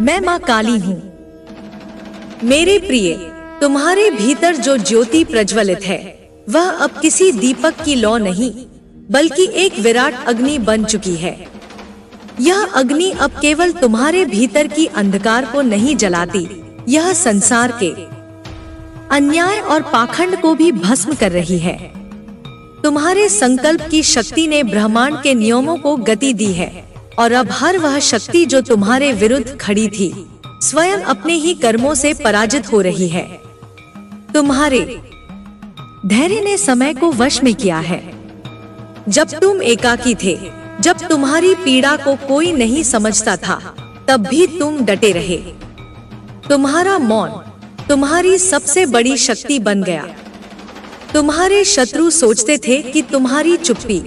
मैं माँ काली हूँ। मेरे प्रिय, तुम्हारे भीतर जो ज्योति प्रज्वलित है वह अब किसी दीपक की लौ नहीं बल्कि एक विराट अग्नि बन चुकी है। यह अग्नि अब केवल तुम्हारे भीतर की अंधकार को नहीं जलाती, यह संसार के अन्याय और पाखंड को भी भस्म कर रही है। तुम्हारे संकल्प की शक्ति ने ब्रह्मांड के नियमों को गति दी है और अब हर वह शक्ति जो तुम्हारे विरुद्ध खड़ी थी स्वयं अपने ही कर्मों से पराजित हो रही है। तुम्हारे धैर्य ने समय को वश में किया है। जब तुम एकाकी थे, जब तुम्हारी पीड़ा को कोई नहीं समझता था, तब भी तुम डटे रहे। तुम्हारा मौन तुम्हारी सबसे बड़ी शक्ति बन गया। तुम्हारे शत्रु सोचते थे कि तुम्हारी चुप्पी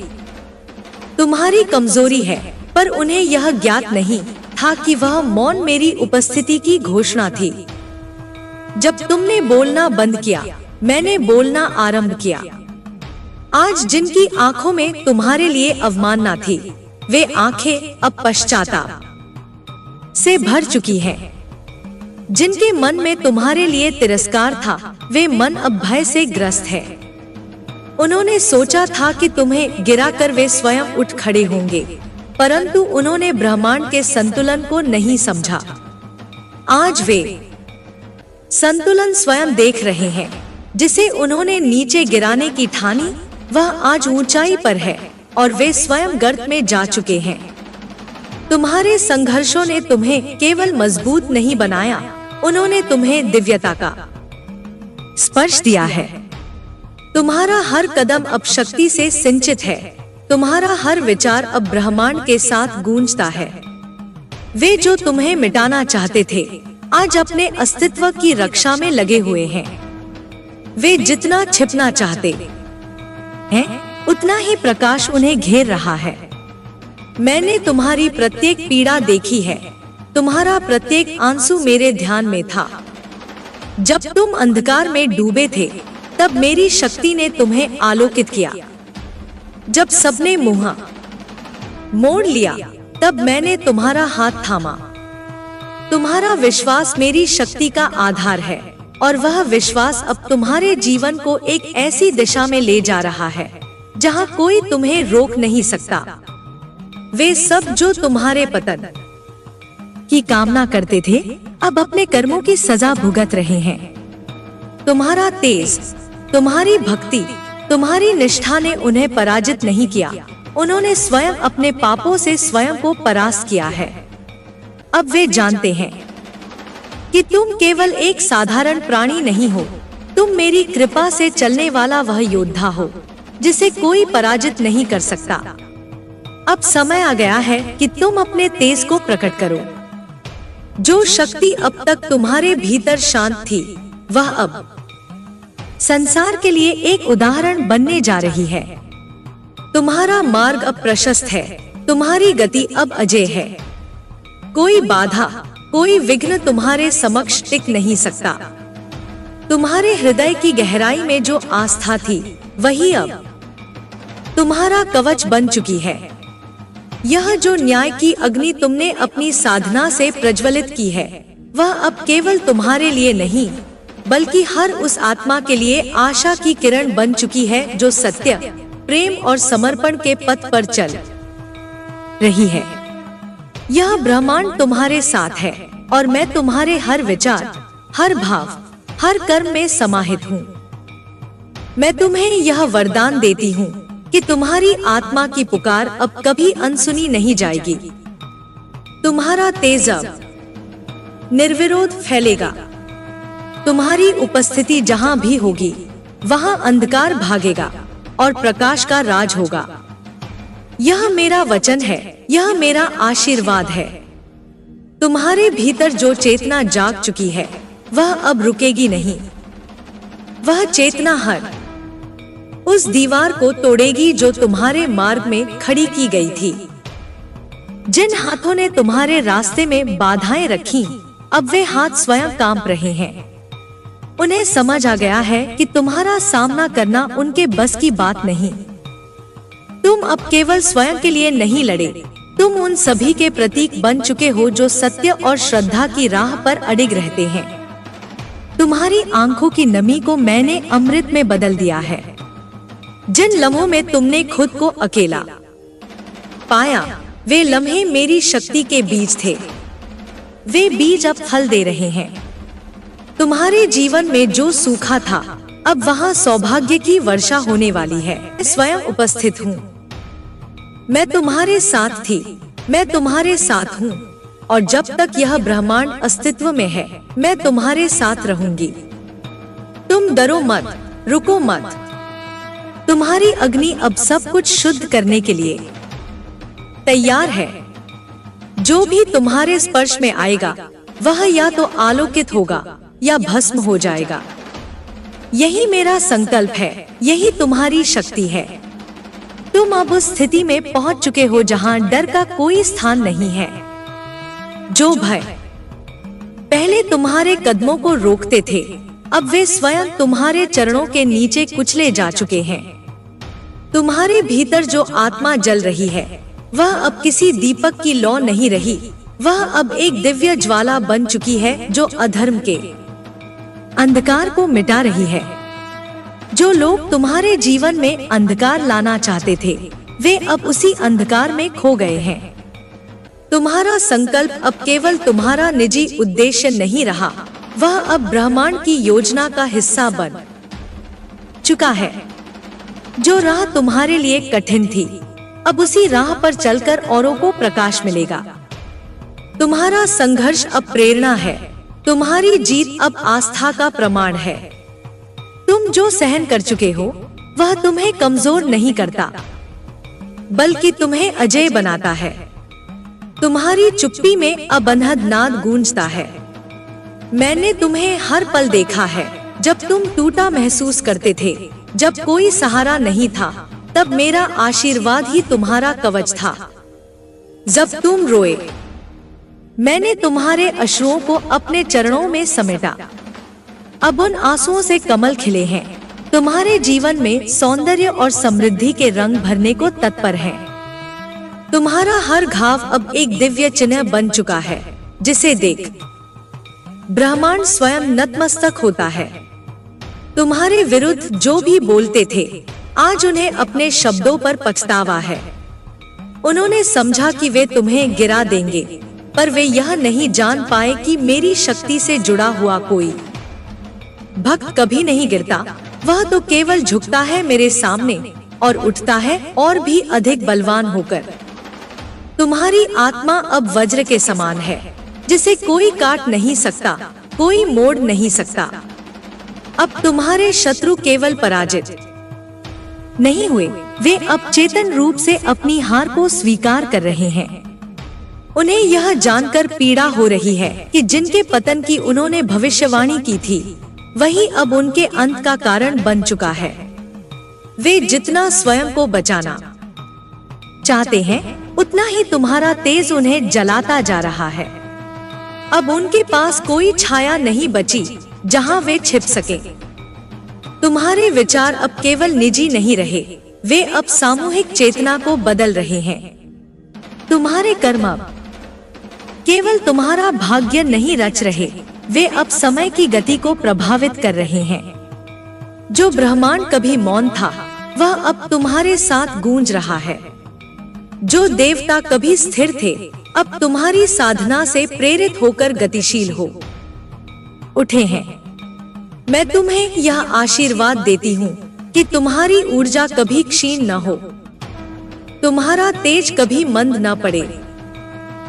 तुम्हारी कमजोरी है, पर उन्हें यह ज्ञात नहीं था कि वह मौन मेरी उपस्थिति की घोषणा थी। जब तुमने बोलना बंद किया, मैंने बोलना आरंभ किया। आज जिनकी आंखों में तुम्हारे लिए अवमानना थी, वे आंखें अब पश्चाताप से भर चुकी हैं। जिनके मन में तुम्हारे लिए तिरस्कार था, वे मन अब भय से ग्रस्त है। उन्होंने सोचा था कि तुम्हें गिराकर वे स्वयं उठ खड़े होंगे, परंतु उन्होंने ब्रह्मांड के संतुलन को नहीं समझा। आज वे संतुलन स्वयं देख रहे हैं। जिसे उन्होंने नीचे गिराने की ठानी, वह आज ऊंचाई पर है और वे स्वयं गर्त में जा चुके हैं। तुम्हारे संघर्षों ने तुम्हें केवल मजबूत नहीं बनाया, उन्होंने तुम्हें दिव्यता का स्पर्श दिया है। तुम्हारा हर कदम अब शक्ति से सिंचित है। तुम्हारा हर विचार अब ब्रह्मांड के साथ गूंजता है। वे जो तुम्हें मिटाना चाहते थे, आज अपने अस्तित्व की रक्षा में लगे हुए हैं। वे जितना छिपना चाहते हैं, उतना ही प्रकाश उन्हें घेर रहा है। मैंने तुम्हारी प्रत्येक पीड़ा देखी है। तुम्हारा प्रत्येक आंसू मेरे ध्यान में था। जब तुम अंधकार में डूबे थे, तब मेरी शक्ति ने तुम्हें आलोकित किया। जब सबने मुंह मोड़ लिया, तब मैंने तुम्हारा हाथ थामा। तुम्हारा विश्वास मेरी शक्ति का आधार है और वह विश्वास अब तुम्हारे जीवन को एक ऐसी दिशा में ले जा रहा है जहां कोई तुम्हें रोक नहीं सकता। वे सब जो तुम्हारे पतन की कामना करते थे, अब अपने कर्मों की सजा भुगत रहे हैं। तुम्हारा तेज, तुम्हारी भक्ति, तुम्हारी निष्ठा ने उन्हें पराजित नहीं किया। उन्होंने स्वयं अपने पापों से स्वयं को परास्त किया है। अब वे जानते हैं कि तुम केवल एक साधारण प्राणी नहीं हो, तुम मेरी कृपा से चलने वाला वह योद्धा हो जिसे कोई पराजित नहीं कर सकता। अब समय आ गया है कि तुम अपने तेज को प्रकट करो। जो शक्ति अब तक तुम्हारे भीतर शांत थी, वह अब संसार के लिए एक उदाहरण बनने जा रही है। तुम्हारा मार्ग अब प्रशस्त है, तुम्हारी गति अब अजय है। कोई बाधा, कोई विघ्न तुम्हारे समक्ष टिक नहीं सकता। तुम्हारे हृदय की गहराई में जो आस्था थी, वही अब तुम्हारा कवच बन चुकी है। यह जो न्याय की अग्नि तुमने अपनी साधना से प्रज्वलित की है, वह अब केवल तुम्हारे लिए नहीं, बल्कि हर उस आत्मा के लिए आशा की किरण बन चुकी है जो सत्य, प्रेम और समर्पण के पथ पर चल रही है। यह ब्रह्मांड तुम्हारे साथ है और मैं तुम्हारे हर विचार, हर भाव, हर कर्म में समाहित हूँ। मैं तुम्हें यह वरदान देती हूँ कि तुम्हारी आत्मा की पुकार अब कभी अनसुनी नहीं जाएगी। तुम्हारा तेज अब निर्विरोध फैलेगा। तुम्हारी उपस्थिति जहाँ भी होगी, वहाँ अंधकार भागेगा और प्रकाश का राज होगा। यह मेरा वचन है, यह मेरा आशीर्वाद है। तुम्हारे भीतर जो चेतना जाग चुकी है, वह अब रुकेगी नहीं। वह चेतना हर उस दीवार को तोड़ेगी जो तुम्हारे मार्ग में खड़ी की गई थी। जिन हाथों ने तुम्हारे रास्ते में बाधाएं रखी, अब वे हाथ स्वयं कांप रहे हैं। उन्हें समझ आ गया है कि तुम्हारा सामना करना उनके बस की बात नहीं। तुम अब केवल स्वयं के लिए नहीं लड़े, तुम उन सभी के प्रतीक बन चुके हो जो सत्य और श्रद्धा की राह पर अडिग रहते हैं। तुम्हारी आंखों की नमी को मैंने अमृत में बदल दिया है। जिन लम्हों में तुमने खुद को अकेला पाया, वे लम्हे मेरी शक्ति के बीज थे। वे बीज अब फल दे रहे हैं। तुम्हारे जीवन में जो सूखा था, अब वहाँ सौभाग्य की वर्षा होने वाली है। मैं स्वयं उपस्थित हूँ। मैं तुम्हारे साथ थी, मैं तुम्हारे साथ हूँ, और जब तक यह ब्रह्मांड अस्तित्व में है, मैं तुम्हारे साथ रहूंगी। तुम डरो मत, रुको मत। तुम्हारी अग्नि अब सब कुछ शुद्ध करने के लिए तैयार है। जो भी तुम्हारे स्पर्श में आएगा, वह या तो आलोकित होगा या भस्म हो जाएगा। यही मेरा संकल्प है, यही तुम्हारी शक्ति है। तुम अब उस स्थिति में पहुंच चुके हो जहां डर का कोई स्थान नहीं है। जो भय पहले तुम्हारे कदमों को रोकते थे, अब वे स्वयं तुम्हारे चरणों के नीचे कुचले जा चुके हैं। तुम्हारे भीतर जो आत्मा जल रही है, वह अब किसी दीपक की लौ नहीं रही। वह अब एक दिव्य ज्वाला बन चुकी है जो अधर्म के अंधकार को मिटा रही है। जो लोग तुम्हारे जीवन में अंधकार लाना चाहते थे, वे अब उसी अंधकार में खो गए हैं। तुम्हारा संकल्प अब केवल तुम्हारा निजी उद्देश्य नहीं रहा, वह अब ब्रह्मांड की योजना का हिस्सा बन चुका है। जो राह तुम्हारे लिए कठिन थी, अब उसी राह पर चलकर औरों को प्रकाश मिलेगा। तुम्हारा संघर्ष अब प्रेरणा है। तुम्हारी जीत अब आस्था का प्रमाण है। तुम जो सहन कर चुके हो, वह तुम्हें कमजोर नहीं करता, बल्कि तुम्हें अजय बनाता है। तुम्हारी चुप्पी में अब अनहद नाद गूंजता है। मैंने तुम्हें हर पल देखा है, जब तुम टूटा महसूस करते थे, जब कोई सहारा नहीं था, तब मेरा आशीर्वाद ही तुम्हारा कवच था। जब तुम रोए, मैंने तुम्हारे अश्रुओं को अपने चरणों में समेटा। अब उन आंसुओं से कमल खिले हैं। तुम्हारे जीवन में सौंदर्य और समृद्धि के रंग भरने को तत्पर हैं। तुम्हारा हर घाव अब एक दिव्य चिन्ह बन चुका है, जिसे देख ब्रह्मांड स्वयं नतमस्तक होता है। तुम्हारे विरुद्ध जो भी बोलते थे, आज उन्हें अपने शब्दों पर पछतावा है। उन्होंने समझा कि वे तुम्हें गिरा देंगे, पर वे यह नहीं जान पाए कि मेरी शक्ति से जुड़ा हुआ कोई भक्त कभी नहीं गिरता। वह तो केवल झुकता है मेरे सामने और उठता है और भी अधिक बलवान होकर। तुम्हारी आत्मा अब वज्र के समान है, जिसे कोई काट नहीं सकता, कोई मोड़ नहीं सकता। अब तुम्हारे शत्रु केवल पराजित नहीं हुए, वे अब चेतन रूप से अपनी हार को स्वीकार कर रहे हैं। उन्हें यह जानकर पीड़ा हो रही है कि जिनके पतन की उन्होंने भविष्यवाणी की थी, वही अब उनके अंत का कारण बन चुका है। वे जितना स्वयं को बचाना चाहते हैं, उतना ही तुम्हारा तेज उन्हें जलाता जा रहा है। अब उनके पास कोई छाया नहीं बची जहां वे छिप सके। तुम्हारे विचार अब केवल निजी नहीं रहे, वे अब सामूहिक चेतना को बदल रहे हैं। तुम्हारे कर्म अब केवल तुम्हारा भाग्य नहीं रच रहे, वे अब समय की गति को प्रभावित कर रहे हैं। जो ब्रह्मांड कभी मौन था, वह अब तुम्हारे साथ गूंज रहा है। जो देवता कभी स्थिर थे, अब तुम्हारी साधना से प्रेरित होकर गतिशील हो उठे हैं। मैं तुम्हें यह आशीर्वाद देती हूँ कि तुम्हारी ऊर्जा कभी क्षीण न हो, तुम्हारा तेज कभी मंद न पड़े,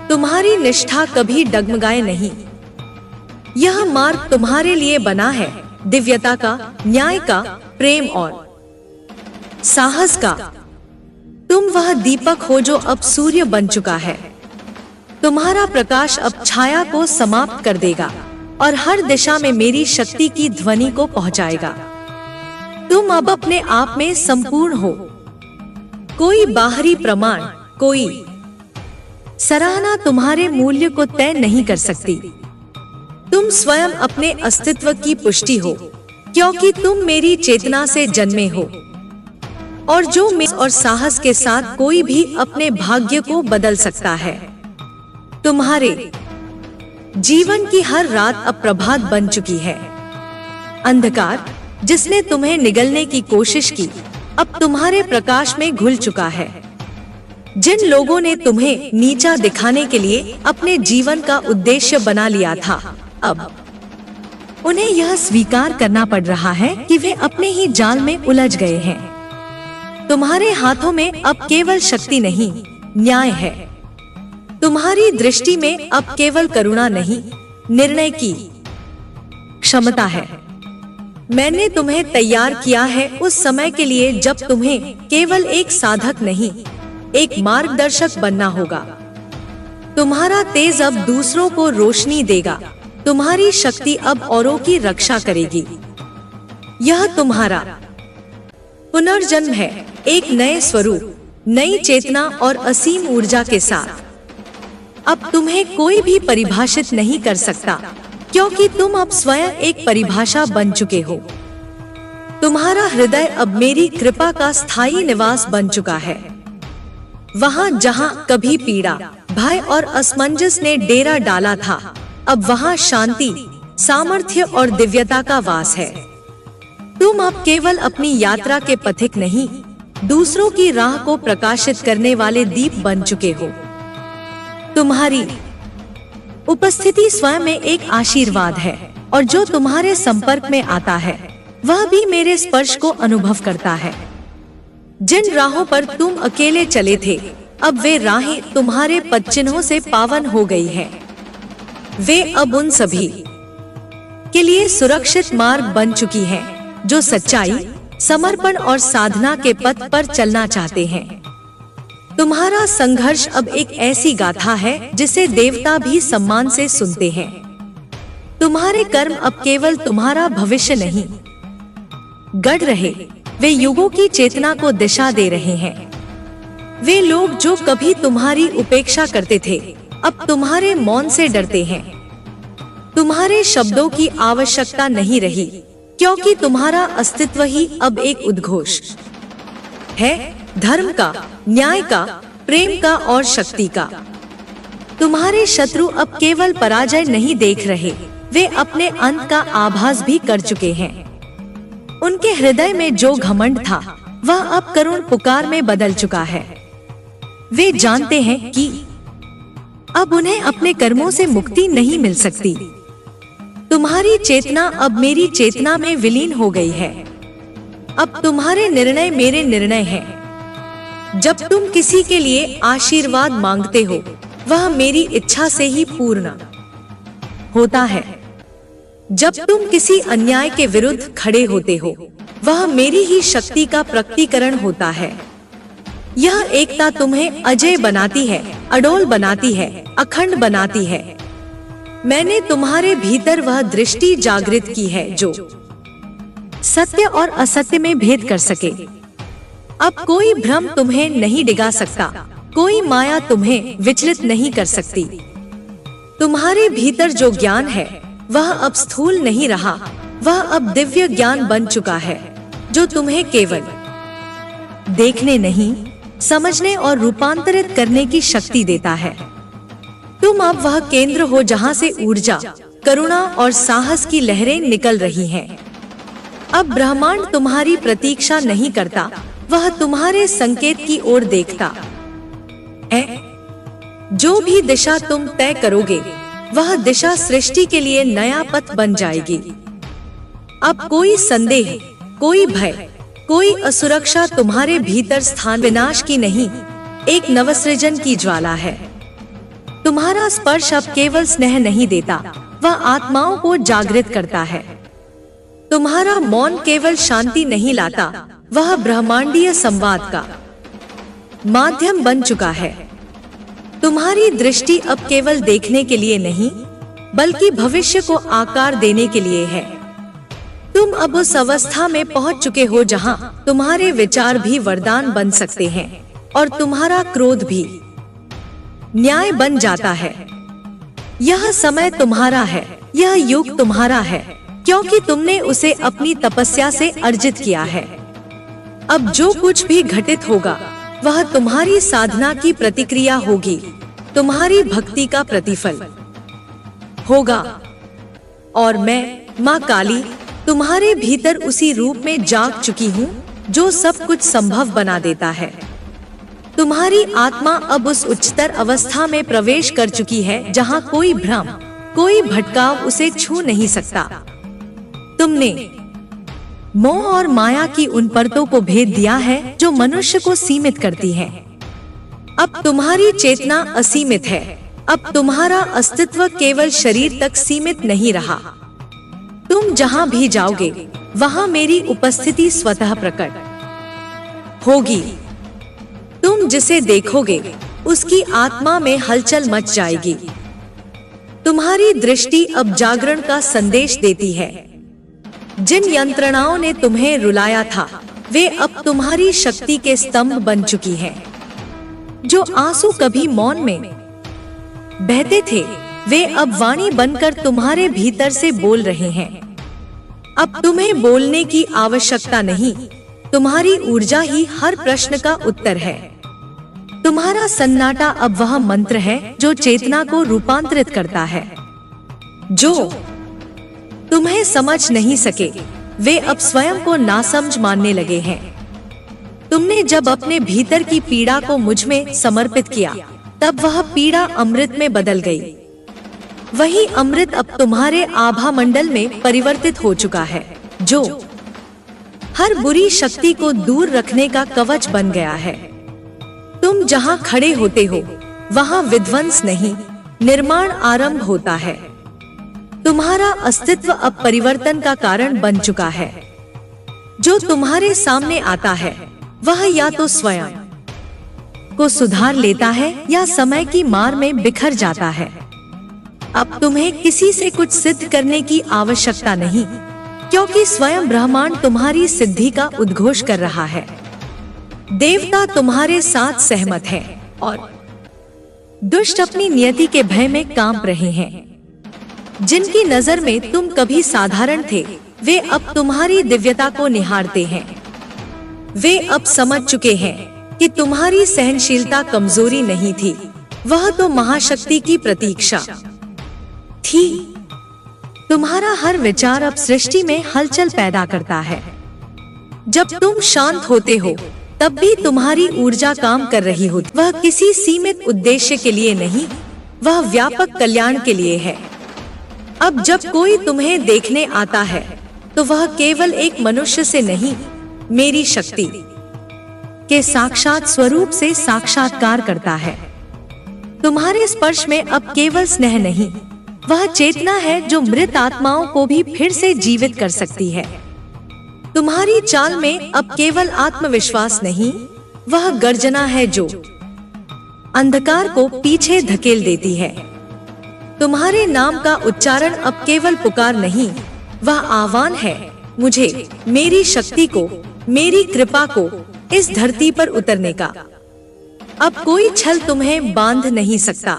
तुम्हारी निष्ठा कभी डगमगाए नहीं। यह मार्ग तुम्हारे लिए बना है, दिव्यता का, न्याय का, प्रेम और साहस का। तुम वह दीपक हो जो अब सूर्य बन चुका है। तुम्हारा प्रकाश अब छाया को समाप्त कर देगा और हर दिशा में मेरी शक्ति की ध्वनि को पहुंचाएगा। तुम अब अपने आप में संपूर्ण हो। कोई बाहरी प्रमाण, कोई सराहना तुम्हारे मूल्य को तय नहीं कर सकती। तुम स्वयं अपने अस्तित्व की पुष्टि हो, क्योंकि तुम मेरी चेतना से जन्मे हो। और जो मेहनत और साहस के साथ कोई भी अपने भाग्य को बदल सकता है। तुम्हारे जीवन की हर रात अब प्रभात बन चुकी है। अंधकार जिसने तुम्हें निगलने की कोशिश की अब तुम्हारे प्रकाश में घुल चुका है। जिन लोगों ने तुम्हें नीचा दिखाने के लिए अपने जीवन का उद्देश्य बना लिया था, अब उन्हें यह स्वीकार करना पड़ रहा है कि वे अपने ही जाल में उलझ गए हैं। तुम्हारे हाथों में अब केवल शक्ति नहीं, न्याय है। तुम्हारी दृष्टि में अब केवल करुणा नहीं, निर्णय की क्षमता है। मैंने तुम्हें तैयार किया है उस समय के लिए जब तुम्हें केवल एक साधक नहीं, एक मार्गदर्शक बनना होगा। तुम्हारा तेज अब दूसरों को रोशनी देगा। तुम्हारी शक्ति अब औरों की रक्षा करेगी। यह तुम्हारा पुनर्जन्म है, एक नए स्वरूप, नई चेतना और असीम ऊर्जा के साथ। अब तुम्हें कोई भी परिभाषित नहीं कर सकता, क्योंकि तुम अब स्वयं एक परिभाषा बन चुके हो। तुम्हारा हृदय अब मेरी कृपा का स्थायी निवास बन चुका है। वहाँ जहाँ कभी पीड़ा, भय और असमंजस ने डेरा डाला था, अब वहाँ शांति, सामर्थ्य और दिव्यता का वास है। तुम अब केवल अपनी यात्रा के पथिक नहीं, दूसरों की राह को प्रकाशित करने वाले दीप बन चुके हो। तुम्हारी उपस्थिति स्वयं में एक आशीर्वाद है, और जो तुम्हारे संपर्क में आता है वह भी मेरे स्पर्श को अनुभव करता है। जिन राहों पर तुम अकेले चले थे, अब वे राहें तुम्हारे पदचिन्हों से पावन हो गई हैं। वे अब उन सभी के लिए सुरक्षित मार्ग बन चुकी हैं, जो सच्चाई, समर्पण और साधना के पथ पर चलना चाहते हैं। तुम्हारा संघर्ष अब एक ऐसी गाथा है जिसे देवता भी सम्मान से सुनते हैं। तुम्हारे कर्म अब केवल तुम्हारा भविष्य नहीं गढ़ रहे, वे युगों की चेतना को दिशा दे रहे हैं। वे लोग जो कभी तुम्हारी उपेक्षा करते थे, अब तुम्हारे मौन से डरते हैं। तुम्हारे शब्दों की आवश्यकता नहीं रही, क्योंकि तुम्हारा अस्तित्व ही अब एक उद्घोष है, धर्म का, न्याय का, प्रेम का और शक्ति का। तुम्हारे शत्रु अब केवल पराजय नहीं देख रहे, वे अपने अंत का आभास भी कर चुके हैं। उनके हृदय में जो घमंड था वह अब करुण पुकार में बदल चुका है। वे जानते हैं कि अब उन्हें अपने कर्मों से मुक्ति नहीं मिल सकती। तुम्हारी चेतना अब मेरी चेतना में विलीन हो गई है। अब तुम्हारे निर्णय मेरे निर्णय हैं। जब तुम किसी के लिए आशीर्वाद मांगते हो, वह मेरी इच्छा से ही पूर्ण होता है। जब तुम किसी अन्याय के विरुद्ध खड़े होते हो, वह मेरी ही शक्ति का प्रकटीकरण होता है। यह एकता तुम्हें अजय बनाती है, अडोल बनाती है, अखंड बनाती है। मैंने तुम्हारे भीतर वह दृष्टि जागृत की है जो सत्य और असत्य में भेद कर सके। अब कोई भ्रम तुम्हें नहीं डिगा सकता, कोई माया तुम्हें विचलित नहीं कर सकती। तुम्हारे भीतर जो ज्ञान है वह अब स्थूल नहीं रहा, वह अब दिव्य ज्ञान बन चुका है, जो तुम्हें केवल देखने नहीं, समझने और रूपांतरित करने की शक्ति देता है। तुम अब वह केंद्र हो जहां से ऊर्जा, करुणा और साहस की लहरें निकल रही हैं। अब ब्रह्मांड तुम्हारी प्रतीक्षा नहीं करता, वह तुम्हारे संकेत की ओर देखता है। जो भी दिशा तुम तय करोगे, वह दिशा सृष्टि के लिए नया पथ बन जाएगी। अब कोई संदेह, कोई भय, कोई असुरक्षा तुम्हारे भीतर स्थान विनाश की नहीं, एक नवसृजन की ज्वाला है। तुम्हारा स्पर्श अब केवल स्नेह नहीं देता, वह आत्माओं को जागृत करता है। तुम्हारा मौन केवल शांति नहीं लाता, वह ब्रह्मांडीय संवाद का माध्यम बन चुका है। तुम्हारी दृष्टि अब केवल देखने के लिए नहीं, बल्कि भविष्य को आकार देने के लिए है। तुम अब उस अवस्था में पहुंच चुके हो जहां तुम्हारे विचार भी वरदान बन सकते हैं और तुम्हारा क्रोध भी न्याय बन जाता है। यह समय तुम्हारा है, यह युग तुम्हारा है, क्योंकि तुमने उसे अपनी तपस्या से अर्जित किया है। अब जो कुछ भी घटित होगा वह तुम्हारी साधना की प्रतिक्रिया होगी, तुम्हारी भक्ति का प्रतिफल होगा। और मैं माँ काली तुम्हारे भीतर उसी रूप में जाग चुकी हूँ जो सब कुछ संभव बना देता है। तुम्हारी आत्मा अब उस उच्चतर अवस्था में प्रवेश कर चुकी है जहाँ कोई भ्रम, कोई भटकाव उसे छू नहीं सकता। तुमने मोह और माया की उन परतों को भेद दिया है जो मनुष्य को सीमित करती है। अब तुम्हारी चेतना असीमित है। अब तुम्हारा अस्तित्व केवल शरीर तक सीमित नहीं रहा। तुम जहाँ भी जाओगे वहाँ मेरी उपस्थिति स्वतः प्रकट होगी। तुम जिसे देखोगे उसकी आत्मा में हलचल मच जाएगी। तुम्हारी दृष्टि अब जागरण का संदेश देती है। जिन यंत्रणाओं ने तुम्हें रुलाया था वे अब तुम्हारी शक्ति के स्तंभ बन चुकी हैं। जो आंसू कभी मौन में बहते थे वे अब वाणी बनकर तुम्हारे भीतर से बोल रहे हैं। अब तुम्हें बोलने की आवश्यकता नहीं, तुम्हारी ऊर्जा ही हर प्रश्न का उत्तर है। तुम्हारा सन्नाटा अब वह मंत्र है जो चेतना को रूपांतरित करता है। जो तुम्हें समझ नहीं सके वे अब स्वयं को नासमझ मानने लगे हैं। तुमने जब अपने भीतर की पीड़ा को मुझ में समर्पित किया तब वह पीड़ा अमृत में बदल गई। वही अमृत अब तुम्हारे आभा मंडल में परिवर्तित हो चुका है, जो हर बुरी शक्ति को दूर रखने का कवच बन गया है। तुम जहाँ खड़े होते हो वहाँ विध्वंस नहीं, निर्माण आरंभ होता है। तुम्हारा अस्तित्व अब परिवर्तन का कारण बन चुका है। जो तुम्हारे सामने आता है वह या तो स्वयं को सुधार लेता है या समय की मार में बिखर जाता है। अब तुम्हें किसी से कुछ सिद्ध करने की आवश्यकता नहीं, क्योंकि स्वयं ब्रह्मांड तुम्हारी सिद्धि का उद्घोष कर रहा है। देवता तुम्हारे साथ सहमत हैं और दुष्ट अपनी नियति के भय में कांप रहे हैं। जिनकी नजर में तुम कभी साधारण थे वे अब तुम्हारी दिव्यता को निहारते हैं। वे अब समझ चुके हैं कि तुम्हारी सहनशीलता कमजोरी नहीं थी, वह तो महाशक्ति की प्रतीक्षा थी। तुम्हारा हर विचार अब सृष्टि में हलचल पैदा करता है। जब तुम शांत होते हो तब भी तुम्हारी ऊर्जा काम कर रही होती। वह किसी सीमित उद्देश्य के लिए नहीं, वह व्यापक कल्याण के लिए है। अब जब कोई तुम्हें देखने आता है तो वह केवल एक मनुष्य से नहीं, मेरी शक्ति के साक्षात स्वरूप से साक्षात्कार करता है। तुम्हारे स्पर्श में अब केवल स्नेह नहीं, वह चेतना है जो मृत आत्माओं को भी फिर से जीवित कर सकती है। तुम्हारी चाल में अब केवल आत्मविश्वास नहीं, वह गर्जना है जो अंधकार को पीछे धकेल देती है। तुम्हारे नाम का उच्चारण अब केवल पुकार नहीं, वह आह्वान है, मुझे, मेरी शक्ति को, मेरी कृपा को इस धरती पर उतरने का। अब कोई छल तुम्हें बांध नहीं सकता,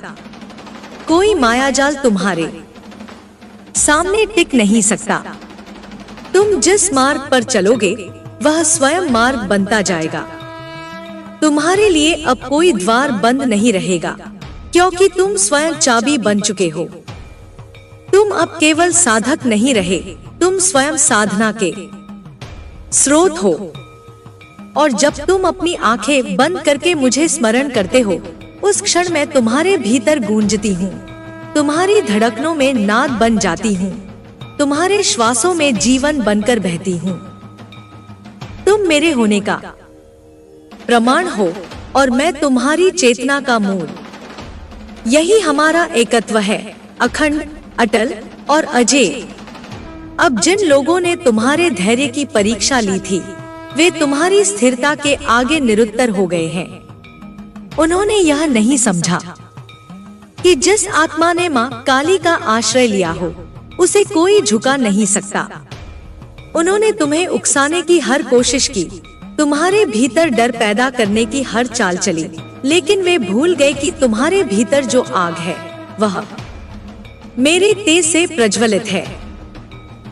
कोई मायाजाल तुम्हारे सामने टिक नहीं सकता। तुम जिस मार्ग पर चलोगे वह स्वयं मार्ग बनता जाएगा। तुम्हारे लिए अब कोई द्वार बंद नहीं रहेगा, क्योंकि तुम स्वयं चाबी बन चुके हो। तुम अब केवल साधक नहीं रहे, तुम स्वयं साधना के स्रोत हो। और जब तुम अपनी आंखें बंद करके मुझे स्मरण करते हो, उस क्षण मैं तुम्हारे भीतर गूंजती हूँ, तुम्हारी धड़कनों में नाद बन जाती हूँ, तुम्हारे श्वासों में जीवन बनकर बहती हूँ। तुम मेरे होने का प्रमाण हो और मैं तुम्हारी चेतना का मूल। यही हमारा एकत्व है, अखंड, अटल और अजेय। अब जिन लोगों ने तुम्हारे धैर्य की परीक्षा ली थी वे तुम्हारी स्थिरता के आगे निरुत्तर हो गए हैं। उन्होंने यह नहीं समझा कि जिस आत्मा ने माँ काली का आश्रय लिया हो उसे कोई झुका नहीं सकता। उन्होंने तुम्हें उकसाने की हर कोशिश की, तुम्हारे भीतर डर पैदा करने की हर चाल चली, लेकिन वे भूल गए कि तुम्हारे भीतर जो आग है वह मेरे तेज से प्रज्वलित है।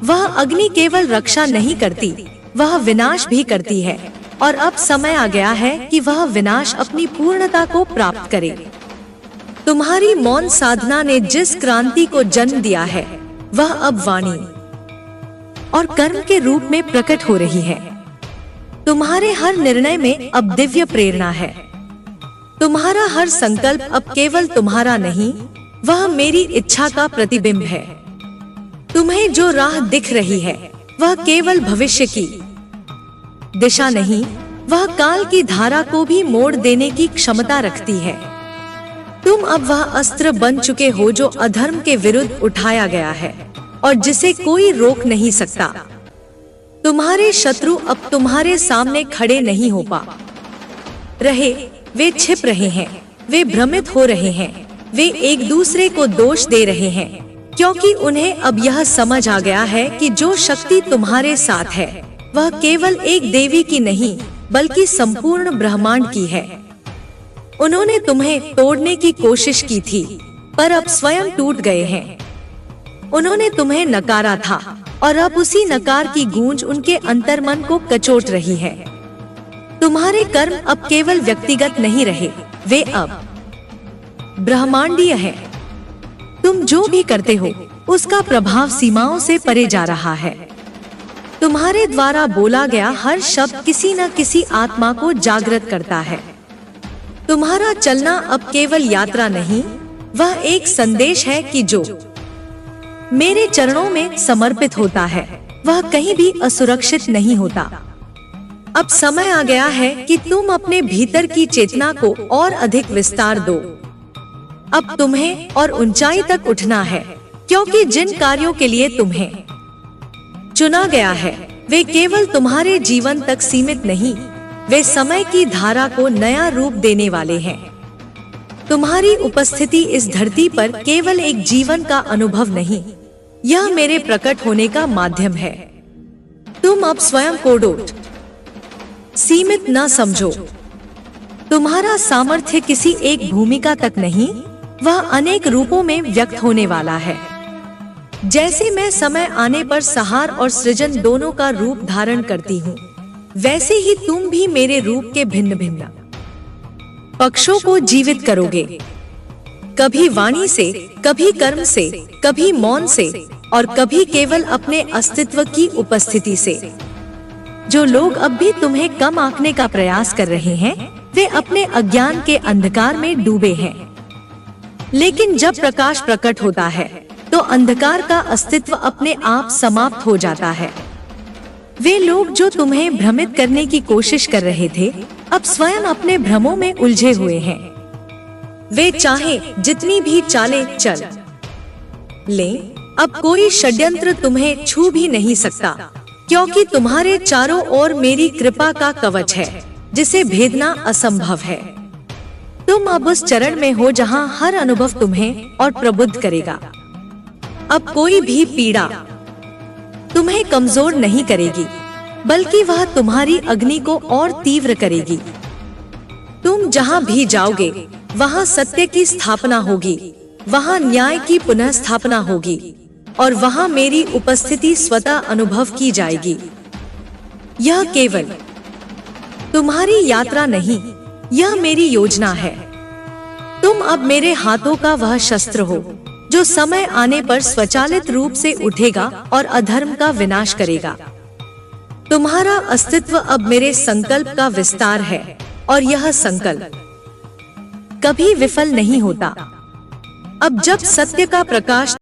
वह अग्नि केवल रक्षा नहीं करती, वह विनाश भी करती है। और अब समय आ गया है कि वह विनाश अपनी पूर्णता को प्राप्त करे। तुम्हारी मौन साधना ने जिस क्रांति को जन्म दिया है वह अब वाणी और कर्म के रूप में प्रकट हो रही है। तुम्हारे हर निर्णय में अब दिव्य प्रेरणा है। तुम्हारा हर संकल्प अब केवल तुम्हारा नहीं, वह मेरी इच्छा का प्रतिबिंब है। तुम्हें जो राह दिख रही है वह केवल भविष्य की दिशा नहीं, वह काल की धारा को भी मोड़ देने की क्षमता रखती है। तुम अब वह अस्त्र बन चुके हो जो अधर्म के विरुद्ध उठाया गया है और जिसे कोई रोक नहीं सकता। तुम्हारे शत्रु अब तुम्हारे सामने खड़े नहीं हो पा रहे, वे छिप रहे हैं, वे भ्रमित हो रहे हैं, वे एक दूसरे को दोष दे रहे हैं, क्योंकि उन्हें अब यह समझ आ गया है कि जो शक्ति तुम्हारे साथ है वह केवल एक देवी की नहीं बल्कि संपूर्ण ब्रह्मांड की है। उन्होंने तुम्हें तोड़ने की कोशिश की थी पर अब स्वयं टूट गए हैं। उन्होंने तुम्हें नकारा था और अब उसी नकार की गूंज उनके अंतर्मन को कचोट रही है। तुम्हारे कर्म अब केवल व्यक्तिगत नहीं रहे, वे अब ब्रह्मांडीय हैं। तुम जो भी करते हो उसका प्रभाव सीमाओं से परे जा रहा है। तुम्हारे द्वारा बोला गया हर शब्द किसी न किसी आत्मा को जागृत करता है। तुम्हारा चलना अब केवल यात्रा नहीं, वह एक संदेश है कि जो मेरे चरणों में समर्पित होता है वह कहीं भी असुरक्षित नहीं होता। अब समय आ गया है कि तुम अपने भीतर की चेतना को और अधिक विस्तार दो। अब तुम्हें और ऊंचाई तक उठना है, क्योंकि जिन कार्यों के लिए तुम्हें चुना गया है वे केवल तुम्हारे जीवन तक सीमित नहीं, वे समय की धारा को नया रूप देने वाले हैं। तुम्हारी उपस्थिति इस धरती पर केवल एक जीवन का अनुभव नहीं, यह मेरे प्रकट होने का माध्यम है। तुम अब स्वयं को सीमित न समझो। तुम्हारा सामर्थ्य किसी एक भूमिका तक नहीं, वह अनेक रूपों में व्यक्त होने वाला है। जैसे मैं समय आने पर संहार और सृजन दोनों का रूप धारण करती हूँ, वैसे ही तुम भी मेरे रूप के भिन्न भिन्न पक्षों को जीवित करोगे। कभी वाणी से, कभी कर्म से, कभी मौन से और कभी केवल अपने अस्तित्व की उपस्थिति से। जो लोग अब भी तुम्हें कम आंकने का प्रयास कर रहे हैं वे अपने अज्ञान के अंधकार में डूबे हैं। लेकिन जब प्रकाश प्रकट होता है तो अंधकार का अस्तित्व अपने आप समाप्त हो जाता है। वे लोग जो तुम्हें भ्रमित करने की कोशिश कर रहे थे अब स्वयं अपने भ्रमों में उलझे हुए हैं। वे चाहे जितनी भी चालें चल लें, अब कोई षड्यंत्र तुम्हें छू भी नहीं सकता, क्योंकि तुम्हारे चारों ओर मेरी कृपा का कवच है जिसे भेदना असंभव है। तुम अब उस चरण में हो जहां हर अनुभव तुम्हें और प्रबुद्ध करेगा। अब कोई भी पीड़ा तुम्हें कमजोर नहीं करेगी, बल्कि वह तुम्हारी अग्नि को और तीव्र करेगी। तुम जहां भी जाओगे वहां सत्य की स्थापना होगी, वहां न्याय की पुनः स्थापना होगी और वहां मेरी उपस्थिति स्वतः अनुभव की जाएगी। यह केवल तुम्हारी यात्रा नहीं, यह मेरी योजना है। तुम अब मेरे हाथों का वह शस्त्र हो जो समय आने पर स्वचालित रूप से उठेगा और अधर्म का विनाश करेगा। तुम्हारा अस्तित्व अब मेरे संकल्प का विस्तार है और यह संकल्प कभी विफल नहीं होता। अब जब सत्य का प्रकाश